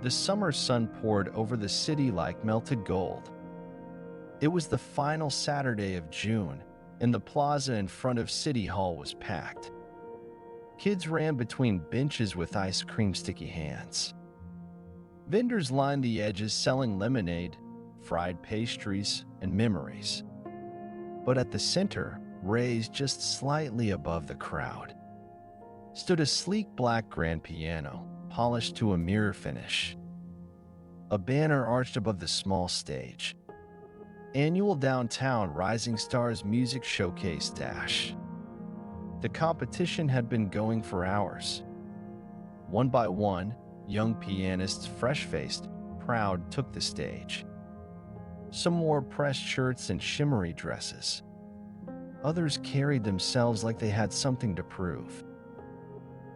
The summer sun poured over the city like melted gold. It was the final Saturday of June, and the plaza in front of City Hall was packed. Kids ran between benches with ice cream sticky hands. Vendors lined the edges selling lemonade, fried pastries, and memories. But at the center, raised just slightly above the crowd, stood a sleek black grand piano, polished to a mirror finish. A banner arched above the small stage. Annual Downtown Rising Stars Music Showcase Dash. The competition had been going for hours. One by one, young pianists, fresh-faced, proud, took the stage. Some wore pressed shirts and shimmery dresses. Others carried themselves like they had something to prove.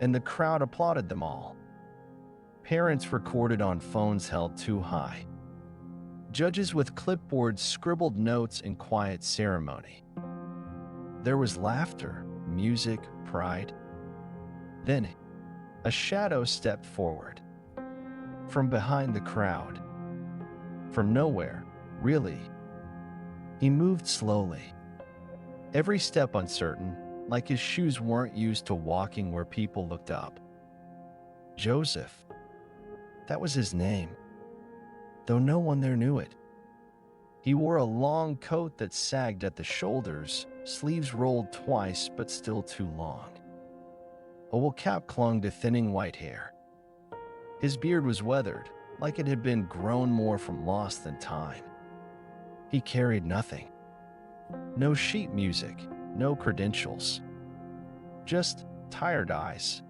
And the crowd applauded them all. Parents recorded on phones held too high. Judges with clipboards scribbled notes in quiet ceremony. There was laughter, music, pride. Then, a shadow stepped forward. From behind the crowd. From nowhere, really. He moved slowly. Every step uncertain, like his shoes weren't used to walking where people looked up. Joseph. That was his name, though no one there knew it. He wore a long coat that sagged at the shoulders, sleeves rolled twice but still too long. A wool cap clung to thinning white hair. His beard was weathered, like it had been grown more from loss than time. He carried nothing. No sheet music, no credentials. Just tired eyes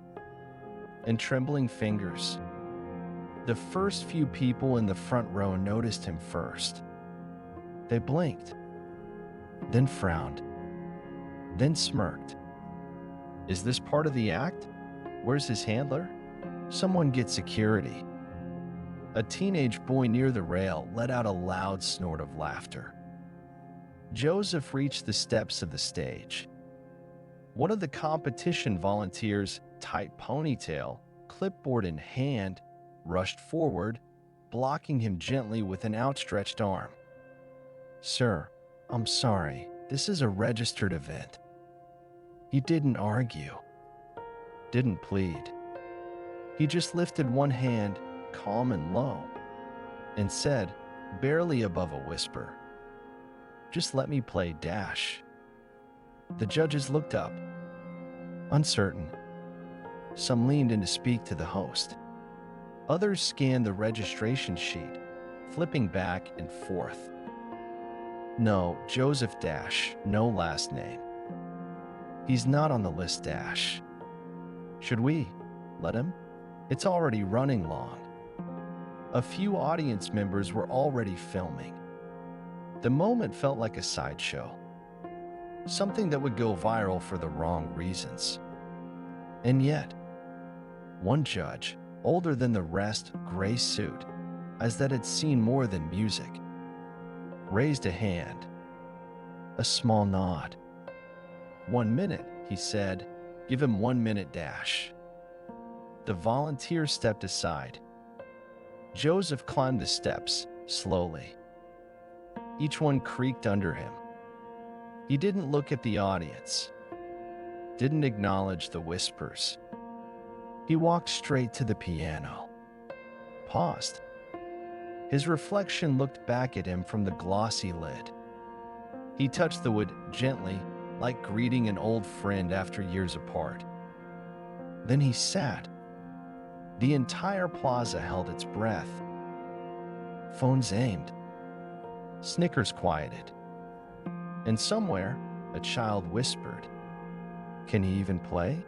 and trembling fingers. The first few people in the front row noticed him first. They blinked, then frowned, then smirked. Is this part of the act? Where's his handler? Someone get security. A teenage boy near the rail let out a loud snort of laughter. Joseph reached the steps of the stage. One of the competition volunteers, tight ponytail, clipboard in hand, rushed forward, blocking him gently with an outstretched arm. Sir, I'm sorry, this is a registered event. He didn't argue, didn't plead. He just lifted one hand, calm and low, and said, barely above a whisper, just let me play Dash. The judges looked up, uncertain. Some leaned in to speak to the host. Others scanned the registration sheet, flipping back and forth. No, Joseph Dash, no last name. He's not on the list, Dash. Should we let him? It's already running long. A few audience members were already filming. The moment felt like a sideshow. Something that would go viral for the wrong reasons. And yet, one judge, older than the rest, gray suit, as that had seen more than music, raised a hand, a small nod. 1 minute, he said. Give him 1 minute, Dash. The volunteer stepped aside. Joseph climbed the steps, slowly. Each one creaked under him. He didn't look at the audience, didn't acknowledge the whispers. He walked straight to the piano, paused. His reflection looked back at him from the glossy lid. He touched the wood gently, like greeting an old friend after years apart. Then he sat. The entire plaza held its breath. Phones aimed. Snickers quieted. And somewhere, a child whispered, "Can he even play?"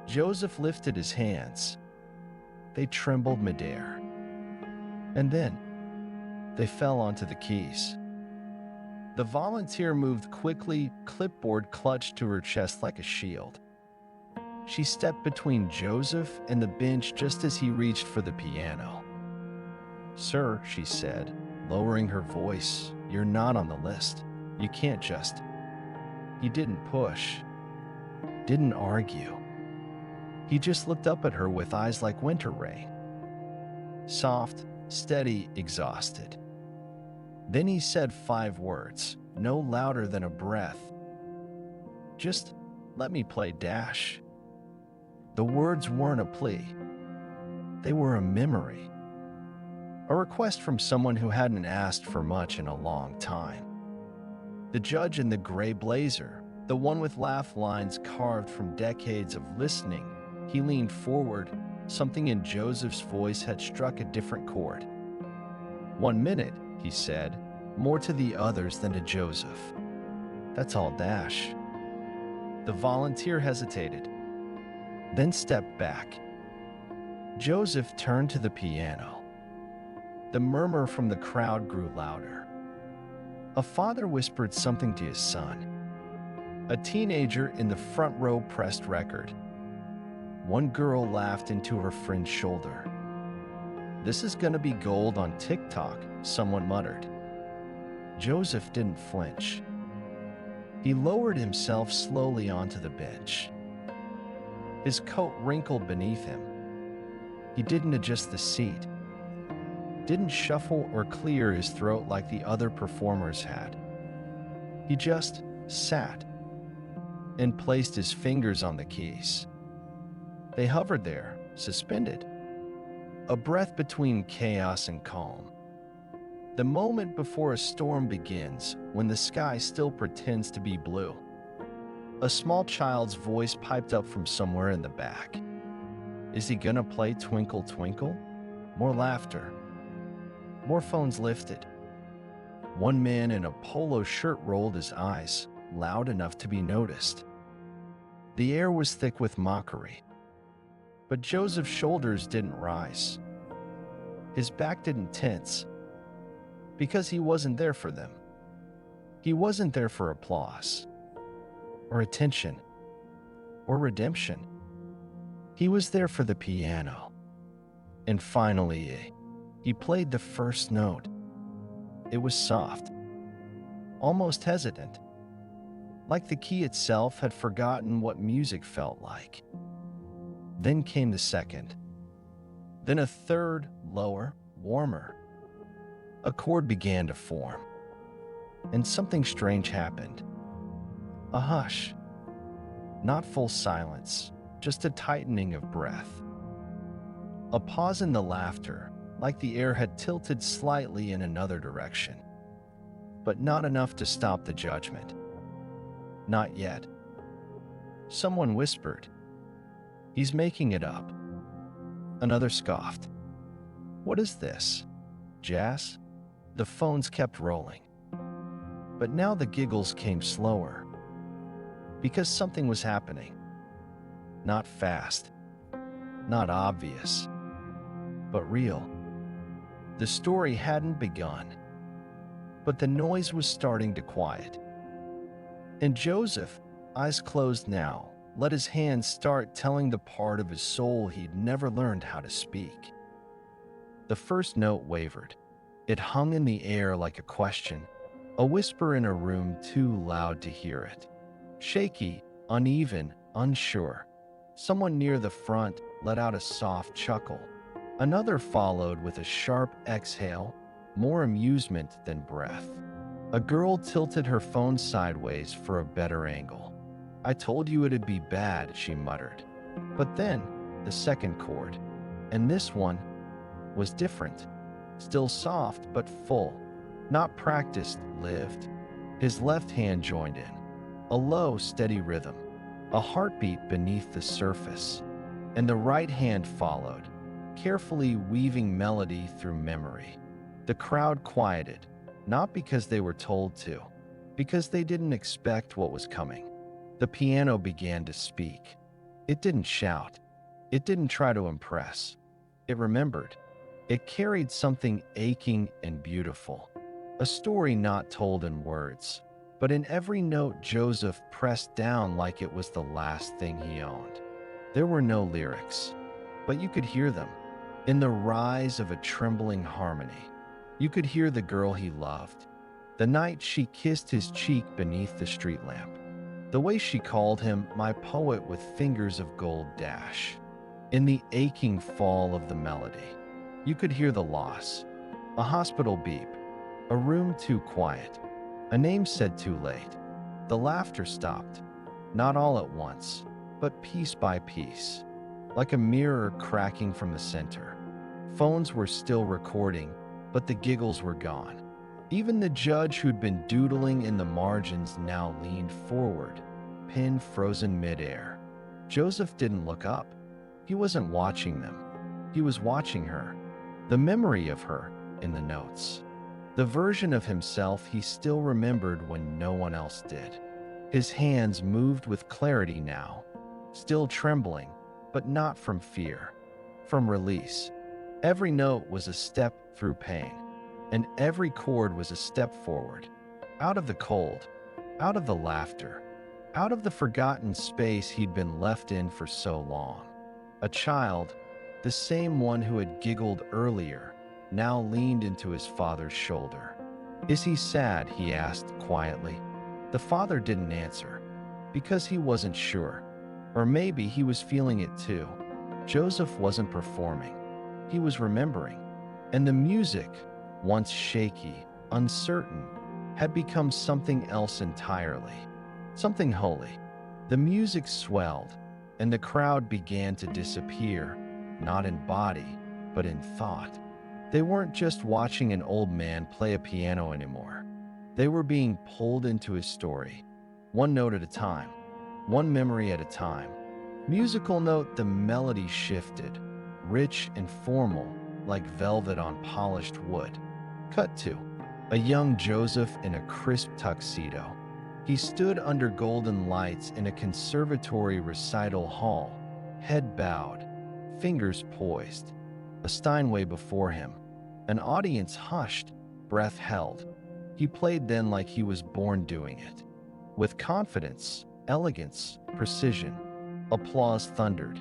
Joseph lifted his hands. They trembled midair. And then, they fell onto the keys. The volunteer moved quickly, clipboard clutched to her chest like a shield. She stepped between Joseph and the bench just as he reached for the piano. "Sir," she said, lowering her voice, "you're not on the list. You can't just..." He didn't push, didn't argue. He just looked up at her with eyes like winter rain. soft, steady, exhausted. Then he said 5 words, no louder than a breath. Just let me play Dash. The words weren't a plea. They were a memory. A request from someone who hadn't asked for much in a long time. The judge in the gray blazer, the one with laugh lines carved from decades of listening, he leaned forward. Something in Joseph's voice had struck a different chord. 1 minute, he said, more to the others than to Joseph. That's all, Dash. The volunteer hesitated, then stepped back. Joseph turned to the piano. The murmur from the crowd grew louder. A father whispered something to his son. A teenager in the front row pressed record. One girl laughed into her friend's shoulder. This is gonna be gold on TikTok, someone muttered. Joseph didn't flinch. He lowered himself slowly onto the bench. His coat wrinkled beneath him. He didn't adjust the seat, didn't shuffle or clear his throat like the other performers had. He just sat and placed his fingers on the keys. They hovered there, suspended, a breath between chaos and calm. The moment before a storm begins, when the sky still pretends to be blue. A small child's voice piped up from somewhere in the back. Is he gonna play Twinkle Twinkle? More laughter. More phones lifted. One man in a polo shirt rolled his eyes, loud enough to be noticed. The air was thick with mockery. But Joseph's shoulders didn't rise. His back didn't tense. Because he wasn't there for them. He wasn't there for applause, or attention, or redemption. He was there for the piano. And finally, he played the first note. It was soft, almost hesitant, like the key itself had forgotten what music felt like. Then came the second, then a third, lower, warmer. A chord began to form, and something strange happened. A hush. Not full silence, just a tightening of breath. A pause in the laughter, like the air had tilted slightly in another direction. But not enough to stop the judgment. Not yet. Someone whispered, "He's making it up." Another scoffed. "What is this? Jazz?" The phones kept rolling. But now the giggles came slower. Because something was happening. Not fast. Not obvious. But real. The story hadn't begun. But the noise was starting to quiet. And Joseph, eyes closed now, let his hands start telling the part of his soul he'd never learned how to speak. The first note wavered. It hung in the air like a question, a whisper in a room too loud to hear it. Shaky, uneven, unsure. Someone near the front let out a soft chuckle. Another followed with a sharp exhale, more amusement than breath. A girl tilted her phone sideways for a better angle. "I told you it'd be bad," she muttered. But then, the second chord, and this one, was different. Still soft but full, not practiced, lived. His left hand joined in, a low, steady rhythm, a heartbeat beneath the surface, and the right hand followed, carefully weaving melody through memory. The crowd quieted, not because they were told to, because they didn't expect what was coming. The piano began to speak. It didn't shout. It didn't try to impress. It remembered. It carried something aching and beautiful, a story not told in words, but in every note Joseph pressed down like it was the last thing he owned. There were no lyrics, but you could hear them. In the rise of a trembling harmony, you could hear the girl he loved, the night she kissed his cheek beneath the street lamp, the way she called him my poet with fingers of gold dash. In the aching fall of the melody, You could hear the loss, a hospital beep, a room too quiet, a name said too late. The laughter stopped, not all at once, but piece by piece, like a mirror cracking from the center. Phones were still recording, but the giggles were gone. Even the judge who'd been doodling in the margins now leaned forward, pin frozen midair. Joseph didn't look up. He wasn't watching them. He was watching her, the memory of her in the notes. The version of himself he still remembered when no one else did. His hands moved with clarity now, still trembling, but not from fear, from release. Every note was a step through pain, and every chord was a step forward, out of the cold, out of the laughter, out of the forgotten space he'd been left in for so long. A child, the same one who had giggled earlier, now leaned into his father's shoulder. "Is he sad?" he asked quietly. The father didn't answer, because he wasn't sure. Or maybe he was feeling it too. Joseph wasn't performing. He was remembering. And the music, once shaky, uncertain, had become something else entirely. Something holy. The music swelled, and the crowd began to disappear, not in body, but in thought. They weren't just watching an old man play a piano anymore. They were being pulled into his story, one note at a time, one memory at a time. Musical note, the melody shifted, rich and formal, like velvet on polished wood. Cut to a young Joseph in a crisp tuxedo. He stood under golden lights in a conservatory recital hall, head bowed, fingers poised, a Steinway before him. An audience hushed, breath held. He played then like he was born doing it. With confidence, elegance, precision. Applause thundered.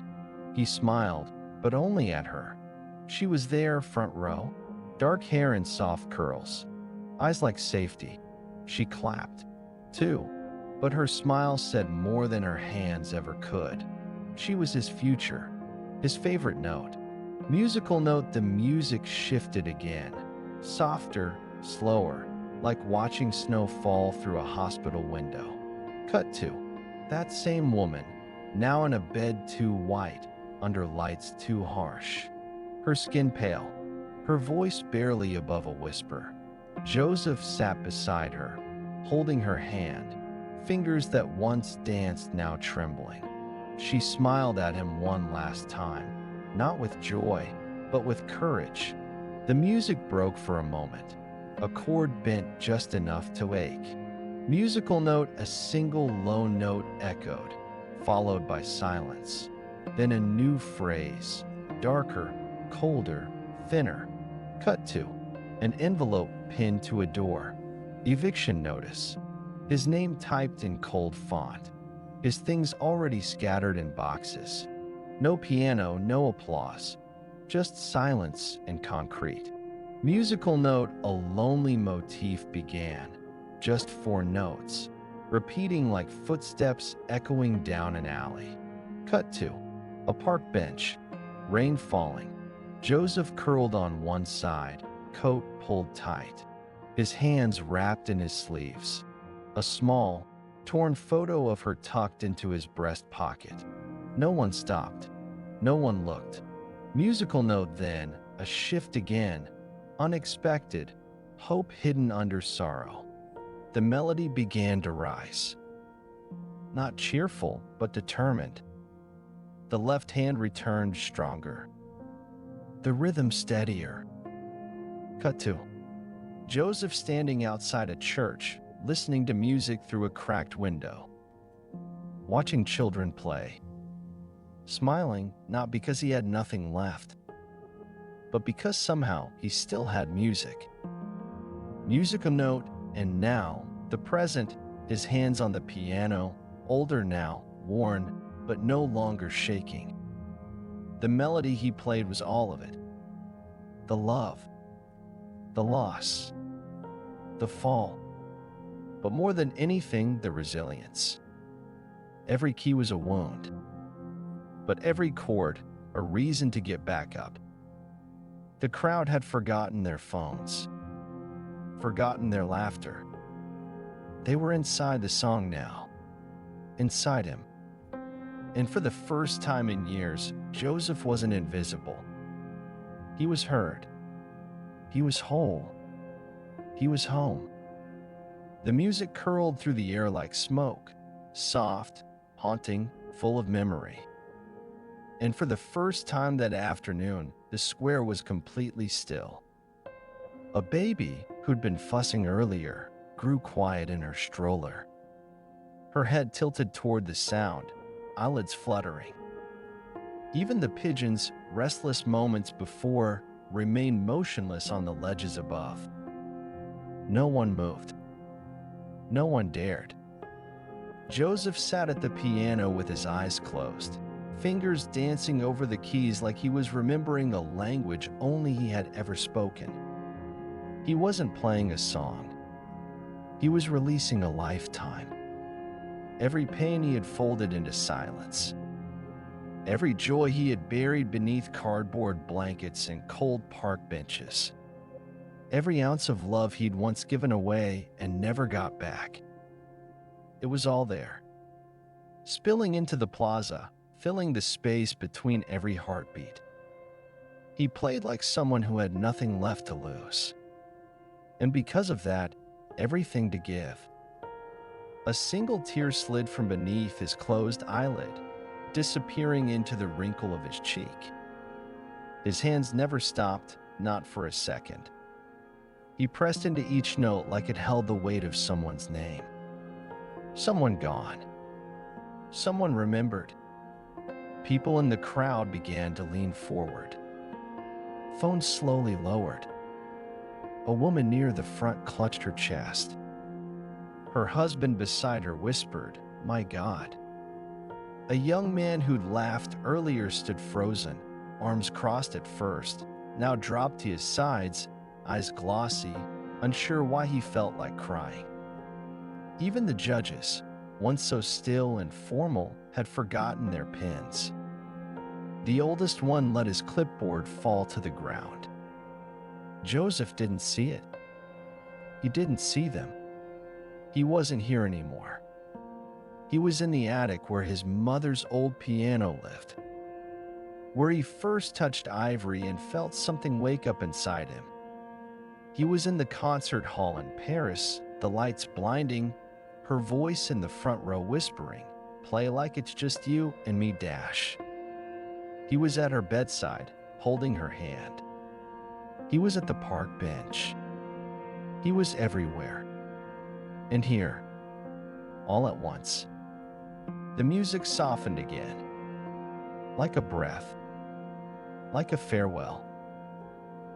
He smiled, but only at her. She was there, front row, dark hair and soft curls, eyes like safety. She clapped, too, but her smile said more than her hands ever could. She was his future, his favorite note. Musical note, the music shifted again, softer, slower, like watching snow fall through a hospital window. Cut to that same woman, now in a bed too white, under lights too harsh. Her skin pale, her voice barely above a whisper. Joseph sat beside her, holding her hand, fingers that once danced now trembling. She smiled at him one last time, not with joy, but with courage. The music broke for a moment. A chord bent just enough to ache. Musical note, a single low note echoed, followed by silence. Then a new phrase, darker, colder, thinner. Cut to an envelope pinned to a door. Eviction notice. His name typed in cold font. His things already scattered in boxes. No piano, no applause. Just silence and concrete. Musical note, a lonely motif began. Just 4 notes, repeating like footsteps echoing down an alley. Cut to a park bench, rain falling. Joseph curled on one side, coat pulled tight, his hands wrapped in his sleeves. A small, torn photo of her tucked into his breast pocket. No one stopped. No one looked. Musical note then, a shift again, unexpected, hope hidden under sorrow. The melody began to rise. Not cheerful, but determined. The left hand returned stronger. The rhythm steadier. Cut to Joseph standing outside a church, listening to music through a cracked window. Watching children play. Smiling, not because he had nothing left, but because somehow he still had music. Musical note, and now, the present, his hands on the piano, older now, worn, but no longer shaking. The melody he played was all of it. The love, the loss, the fall, but more than anything, the resilience. Every key was a wound, but every chord, a reason to get back up. The crowd had forgotten their phones, forgotten their laughter. They were inside the song now, inside him. And for the first time in years, Joseph wasn't invisible. He was heard. He was whole. He was home. The music curled through the air like smoke, soft, haunting, full of memory. And for the first time that afternoon, the square was completely still. A baby who'd been fussing earlier grew quiet in her stroller. Her head tilted toward the sound, eyelids fluttering. Even the pigeons, restless moments before, remained motionless on the ledges above. No one moved. No one dared. Joseph sat at the piano with his eyes closed, fingers dancing over the keys like he was remembering a language only he had ever spoken. He wasn't playing a song. He was releasing a lifetime. Every pain he had folded into silence. Every joy he had buried beneath cardboard blankets and cold park benches. Every ounce of love he'd once given away and never got back. It was all there, spilling into the plaza, filling the space between every heartbeat. He played like someone who had nothing left to lose. And because of that, everything to give. A single tear slid from beneath his closed eyelid, disappearing into the wrinkle of his cheek. His hands never stopped, not for a second. He pressed into each note like it held the weight of someone's name. Someone gone. Someone remembered. People in the crowd began to lean forward. Phones slowly lowered. A woman near the front clutched her chest. Her husband beside her whispered, "My God." A young man who'd laughed earlier stood frozen, arms crossed at first, now dropped to his sides, eyes glossy, unsure why he felt like crying. Even the judges, once so still and formal, had forgotten their pens. The oldest one let his clipboard fall to the ground. Joseph didn't see it. He didn't see them. He wasn't here anymore. He was in the attic where his mother's old piano lived, where he first touched ivory and felt something wake up inside him. He was in the concert hall in Paris, the lights blinding, her voice in the front row whispering, "Play like it's just you and me, Dash." He was at her bedside, holding her hand. He was at the park bench. He was everywhere. And here, all at once, the music softened again, like a breath, like a farewell.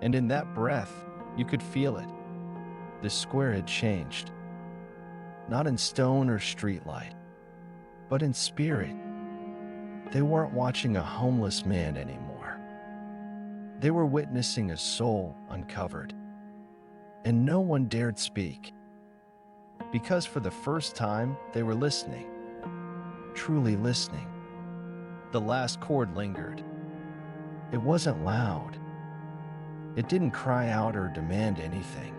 And in that breath, you could feel it. The square had changed. Not in stone or streetlight, but in spirit. They weren't watching a homeless man anymore. They were witnessing a soul uncovered. And no one dared speak. Because for the first time, they were listening. Truly listening. The last chord lingered. It wasn't loud. It didn't cry out or demand anything.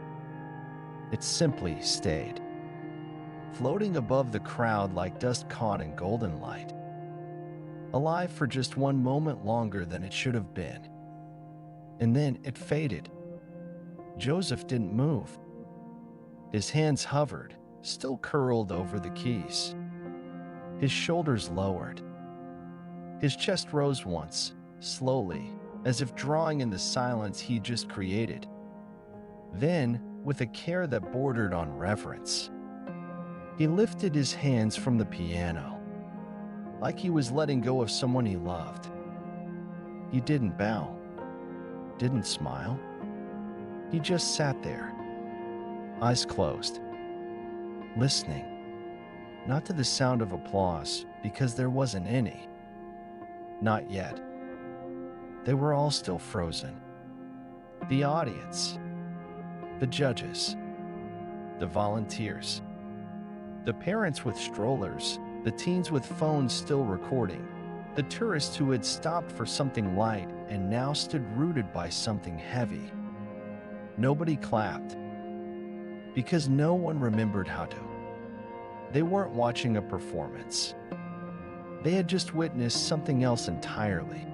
It simply stayed, floating above the crowd like dust caught in golden light, alive for just one moment longer than it should have been. And then it faded. Joseph didn't move. His hands hovered, still curled over the keys. His shoulders lowered. His chest rose once, slowly, as if drawing in the silence he just created. Then, with a care that bordered on reverence, he lifted his hands from the piano, like he was letting go of someone he loved. He didn't bow, didn't smile. He just sat there, eyes closed, listening, not to the sound of applause, because there wasn't any. Not yet. They were all still frozen. The audience, the judges, the volunteers, the parents with strollers, the teens with phones still recording, the tourists who had stopped for something light and now stood rooted by something heavy. Nobody clapped, because no one remembered how to. They weren't watching a performance. They had just witnessed something else entirely.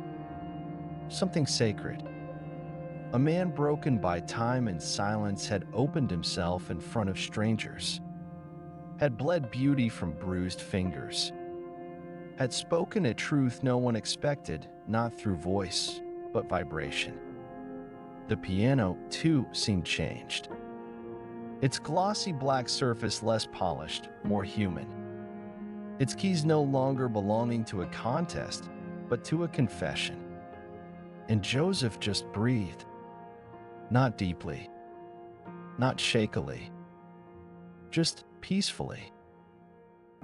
Something sacred. A man broken by time and silence had opened himself in front of strangers, had bled beauty from bruised fingers, had spoken a truth no one expected, not through voice, but vibration. The piano, too, seemed changed. Its glossy black surface less polished, more human. Its keys no longer belonging to a contest, but to a confession. And Joseph just breathed. Not deeply, not shakily, just peacefully.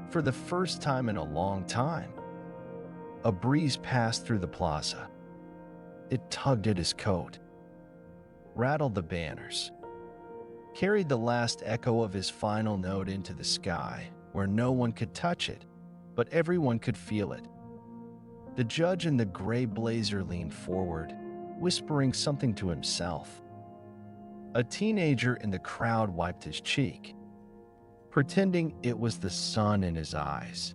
For the first time in a long time, a breeze passed through the plaza. It tugged at his coat, rattled the banners, carried the last echo of his final note into the sky, where no one could touch it, but everyone could feel it. The judge in the gray blazer leaned forward, whispering something to himself. A teenager in the crowd wiped his cheek, pretending it was the sun in his eyes.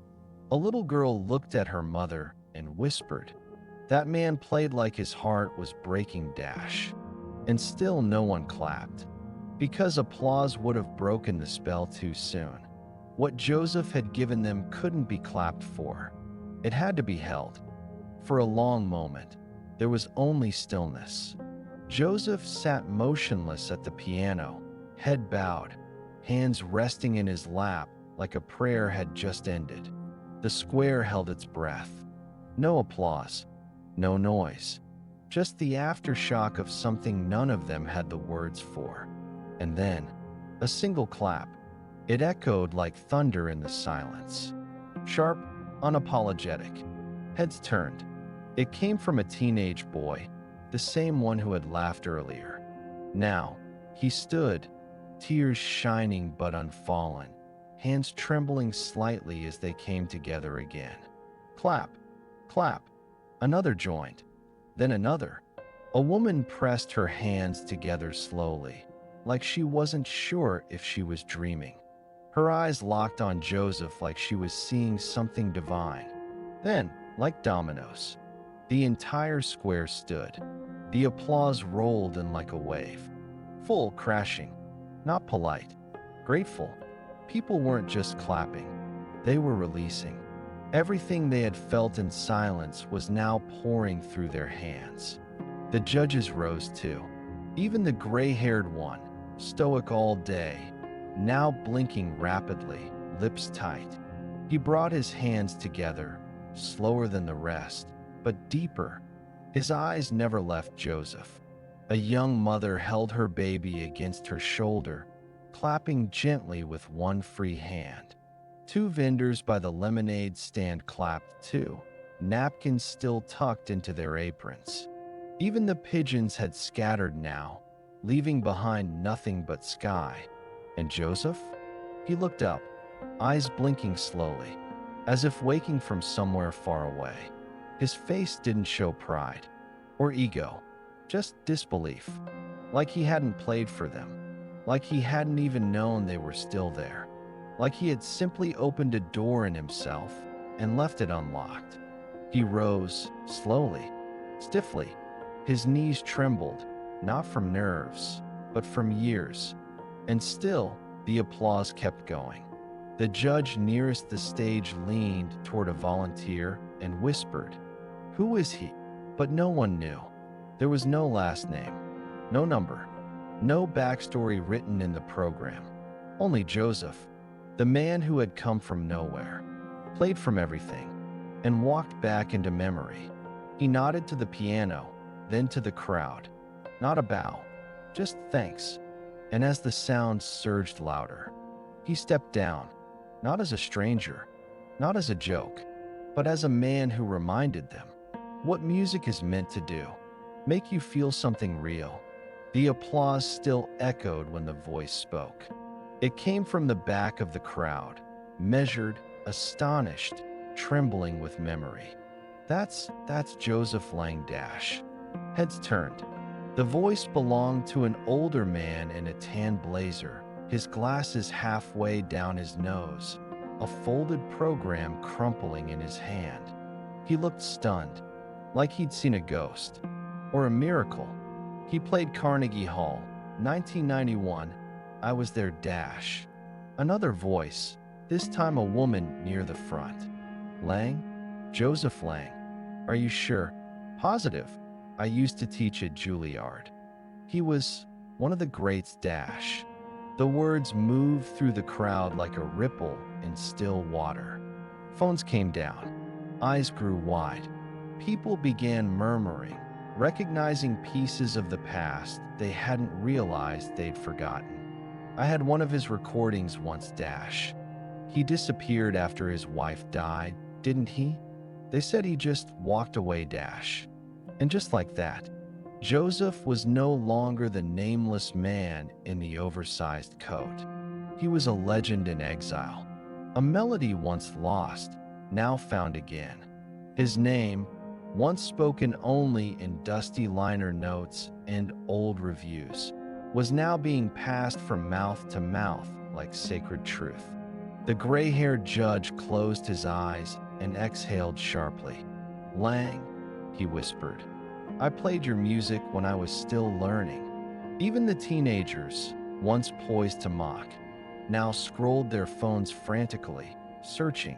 A little girl looked at her mother and whispered. That man played like his heart was breaking dash. And still no one clapped, because applause would have broken the spell too soon. What Joseph had given them couldn't be clapped for. It had to be held. For a long moment, there was only stillness. Joseph sat motionless at the piano, head bowed, hands resting in his lap like a prayer had just ended. The square held its breath. No applause, no noise, just the aftershock of something none of them had the words for. And then, a single clap. It echoed like thunder in the silence. Sharp, unapologetic. Heads turned. It came from a teenage boy, the same one who had laughed earlier. Now, he stood, tears shining but unfallen, hands trembling slightly as they came together again. Clap, clap. Another joined, then another. A woman pressed her hands together slowly, like she wasn't sure if she was dreaming. Her eyes locked on Joseph like she was seeing something divine. Then, like dominoes, the entire square stood. The applause rolled in like a wave. Full crashing. Not polite. Grateful. People weren't just clapping. They were releasing. Everything they had felt in silence was now pouring through their hands. The judges rose too. Even the gray-haired one, stoic all day, now blinking rapidly, lips tight. He brought his hands together, slower than the rest, but deeper. His eyes never left Joseph. A young mother held her baby against her shoulder, clapping gently with one free hand. Two vendors by the lemonade stand clapped too, napkins still tucked into their aprons. Even the pigeons had scattered now, leaving behind nothing but sky. And Joseph? He looked up, eyes blinking slowly, as if waking from somewhere far away. His face didn't show pride or ego, just disbelief, like he hadn't played for them, like he hadn't even known they were still there, like he had simply opened a door in himself and left it unlocked. He rose, slowly, stiffly. His knees trembled, not from nerves, but from years. And still, the applause kept going. The judge nearest the stage leaned toward a volunteer and whispered, "Who is he?" But no one knew. There was no last name, no number, no backstory written in the program. Only Joseph, the man who had come from nowhere, played from everything, and walked back into memory. He nodded to the piano, then to the crowd. Not a bow, just thanks. And as the sound surged louder, he stepped down, not as a stranger, not as a joke, but as a man who reminded them what music is meant to do, make you feel something real. The applause still echoed when the voice spoke. It came from the back of the crowd, measured, astonished, trembling with memory. That's Joseph Langdash. Heads turned. The voice belonged to an older man in a tan blazer, his glasses halfway down his nose, a folded program crumpling in his hand. He looked stunned, like he'd seen a ghost or a miracle. He played Carnegie Hall, 1991. I was there dash. Another voice, this time a woman near the front. Lang? Joseph Lang. Are you sure? Positive. I used to teach at Juilliard. He was one of the greats dash. The words moved through the crowd like a ripple in still water. Phones came down. Eyes grew wide. People began murmuring, recognizing pieces of the past they hadn't realized they'd forgotten. I had one of his recordings once dash. He disappeared after his wife died, didn't he? They said he just walked away dash. And just like that, Joseph was no longer the nameless man in the oversized coat. He was a legend in exile, a melody once lost, now found again. His name, once spoken only in dusty liner notes and old reviews, was now being passed from mouth to mouth like sacred truth. The gray-haired judge closed his eyes and exhaled sharply. Lang, he whispered, I played your music when I was still learning. Even the teenagers, once poised to mock, now scrolled their phones frantically, searching.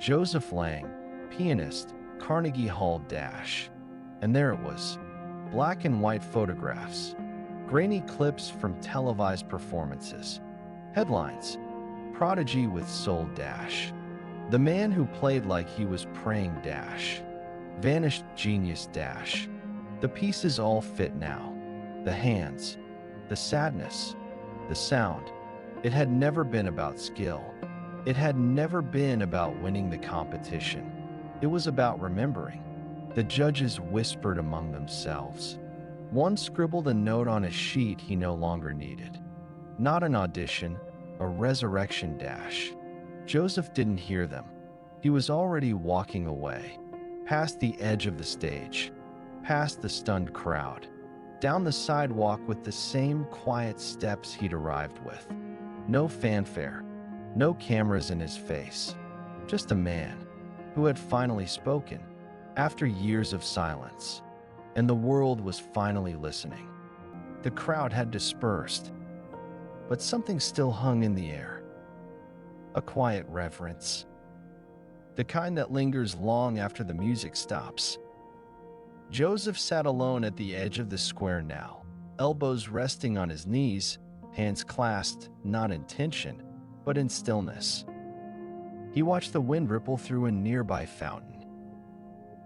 Joseph Lang, pianist, Carnegie Hall dash. And there it was, black and white photographs, grainy clips from televised performances, headlines, prodigy with soul dash. The man who played like he was praying dash. Vanished genius dash. The pieces all fit now. The hands, the sadness, the sound. It had never been about skill. It had never been about winning the competition. It was about remembering. The judges whispered among themselves. One scribbled a note on a sheet he no longer needed. Not an audition, a resurrection dash. Joseph didn't hear them. He was already walking away, past the edge of the stage, past the stunned crowd, down the sidewalk with the same quiet steps he'd arrived with. No fanfare, no cameras in his face, just a man who had finally spoken after years of silence, and the world was finally listening. The crowd had dispersed, but something still hung in the air. A quiet reverence, the kind that lingers long after the music stops. Joseph sat alone at the edge of the square now, elbows resting on his knees, hands clasped not in tension, but in stillness. He watched the wind ripple through a nearby fountain,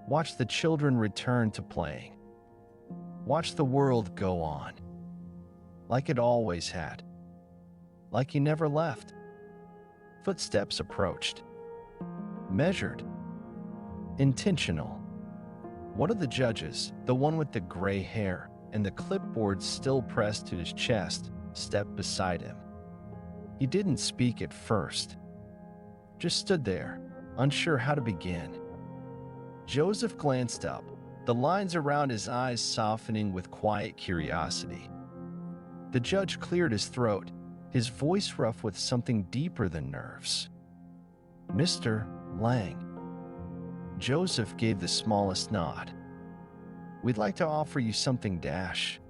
watched the children return to playing, watched the world go on, like it always had, like he never left. Footsteps approached, measured, intentional. One of the judges, the one with the gray hair and the clipboard still pressed to his chest, stepped beside him. He didn't speak at first, just stood there, unsure how to begin. Joseph glanced up, the lines around his eyes softening with quiet curiosity. The judge cleared his throat, his voice rough with something deeper than nerves. Mr. Lang. Joseph gave the smallest nod. We'd like to offer you something dash.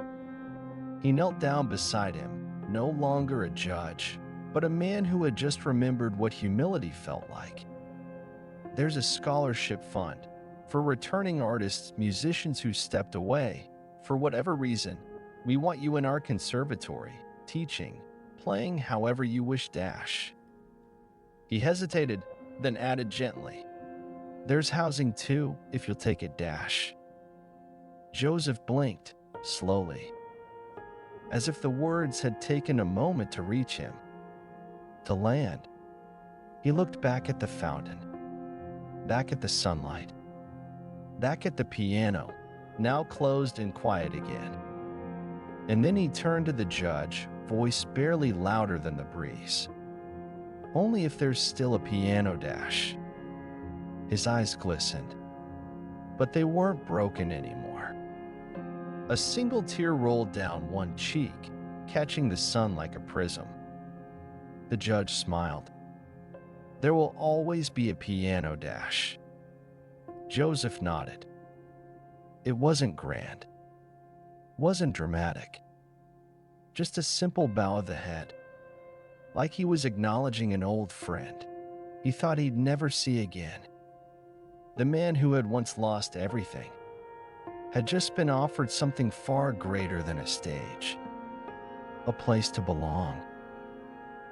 He knelt down beside him, no longer a judge, but a man who had just remembered what humility felt like. There's a scholarship fund for returning artists, musicians who stepped away. For whatever reason, we want you in our conservatory, teaching, playing however you wish dash. He hesitated, then added gently, there's housing too, if you'll take it dash. Joseph blinked, slowly, as if the words had taken a moment to reach him, to land. He looked back at the fountain, back at the sunlight, back at the piano, now closed and quiet again. And then he turned to the judge, voice barely louder than the breeze. Only if there's still a piano dash. His eyes glistened, but they weren't broken anymore. A single tear rolled down one cheek, catching the sun like a prism. The judge smiled. "There will always be a piano dash." Joseph nodded. It wasn't grand, wasn't dramatic, just a simple bow of the head, like he was acknowledging an old friend he thought he'd never see again. The man who had once lost everything had just been offered something far greater than a stage, a place to belong,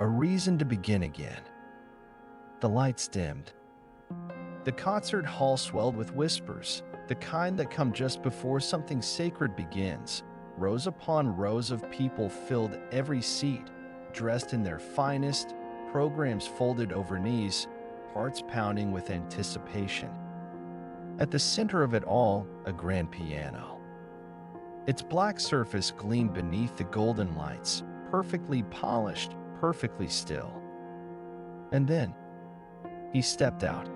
a reason to begin again. The lights dimmed. The concert hall swelled with whispers, the kind that come just before something sacred begins. Rows upon rows of people filled every seat, dressed in their finest, programs folded over knees, hearts pounding with anticipation. At the center of it all, a grand piano. Its black surface gleamed beneath the golden lights, perfectly polished, perfectly still. And then, he stepped out.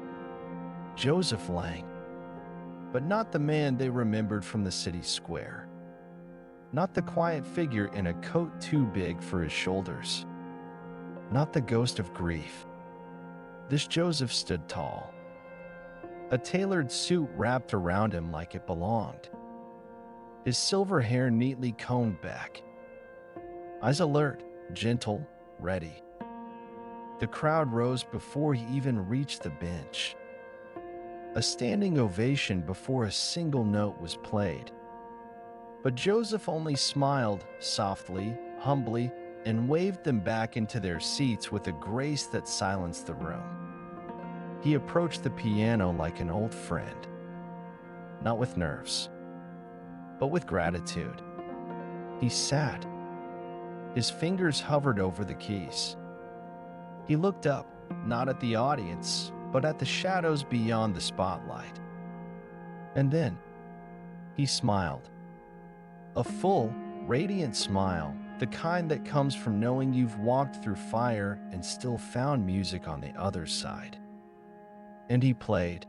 Joseph Lang, but not the man they remembered from the city square. Not the quiet figure in a coat too big for his shoulders. Not the ghost of grief. This Joseph stood tall. A tailored suit wrapped around him like it belonged. His silver hair neatly combed back. Eyes alert, gentle, ready. The crowd rose before he even reached the bench. A standing ovation before a single note was played. But Joseph only smiled softly, humbly, and waved them back into their seats with a grace that silenced the room. He approached the piano like an old friend, not with nerves, but with gratitude. He sat. His fingers hovered over the keys. He looked up, not at the audience, but at the shadows beyond the spotlight. And then, he smiled. A full, radiant smile, the kind that comes from knowing you've walked through fire and still found music on the other side. And he played.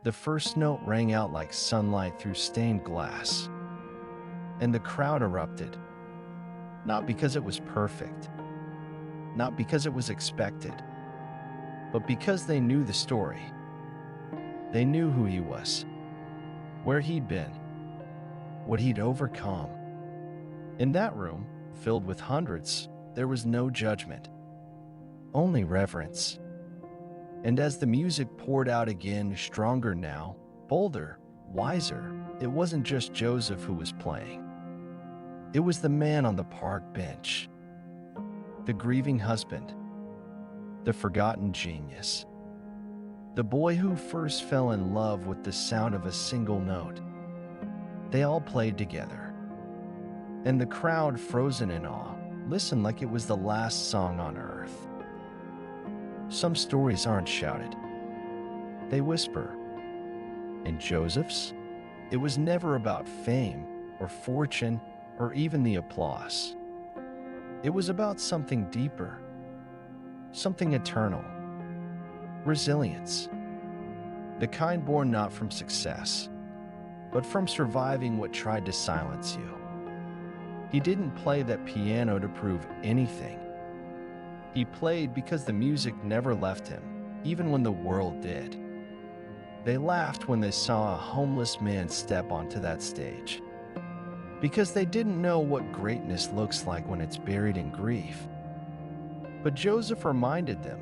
The first note rang out like sunlight through stained glass. And the crowd erupted. Not because it was perfect, not because it was expected, but because they knew the story. They knew who he was, where he'd been, what he'd overcome. In that room, filled with hundreds, there was no judgment, only reverence. And as the music poured out again, stronger now, bolder, wiser, it wasn't just Joseph who was playing. It was the man on the park bench, the grieving husband, the forgotten genius, the boy who first fell in love with the sound of a single note. They all played together, and the crowd, frozen in awe, listened like it was the last song on earth. Some stories aren't shouted, they whisper. And Joseph's, it was never about fame or fortune or even the applause. It was about something deeper, something eternal, resilience, the kind born not from success, but from surviving what tried to silence you. He didn't play that piano to prove anything. He played because the music never left him, even when the world did. They laughed when they saw a homeless man step onto that stage, because they didn't know what greatness looks like when it's buried in grief. But Joseph reminded them,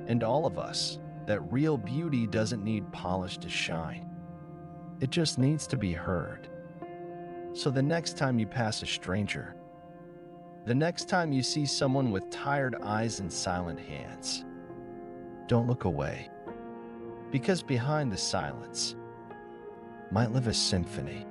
and all of us, that real beauty doesn't need polish to shine. It just needs to be heard. So the next time you pass a stranger, the next time you see someone with tired eyes and silent hands, don't look away, because behind the silence might live a symphony.